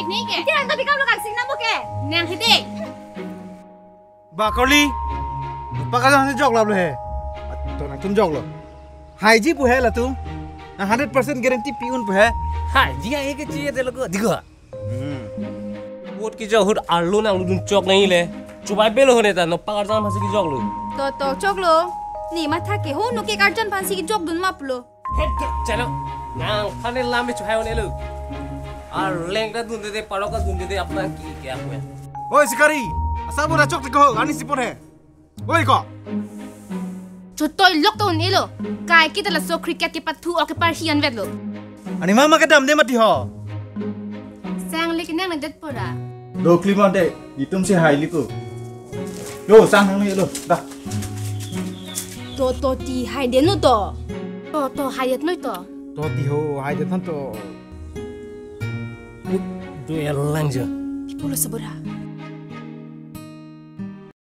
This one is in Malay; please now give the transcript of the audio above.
ni ke? Dia tapi kau lokal sing namo ke? Nang hidik. Bakoli. Pakasang se jog lah he. To nang tum jog lo. Haiji pu he lah tu. Na 100% guarantee piun pu he. Hai, dia एक चीज दे लोग दिखो वोट की जो हुड आलू ना लुदुन चौक नहीं ले चुबाई बेलो होने ता न पकड़ जान भासी की जॉग लो तो चौक लो नी माथा के हो नो के कार्जन फांसी की जॉग दुन माप लो चलो ना खाने लामे चुहाई होने लो और लेंगा दुन दे पारो का दुन दे अपना की क्या हुआ Oi Sikari, asa bura chok ko ani sipon he. Oi ko. Chutoy lockdown ni lo. Kai kita la so cricket ke patu o ke parhian vet lo. Ani mama ka dam de mati ho. Sang le ke nang det pora. Do klima de, itum se hai liku. Yo sang nang ni lo. Dah. To ti hai de no to. To hayat noi to. To ti ho hai de than to. दो यार लंग जा Pipolo sabura.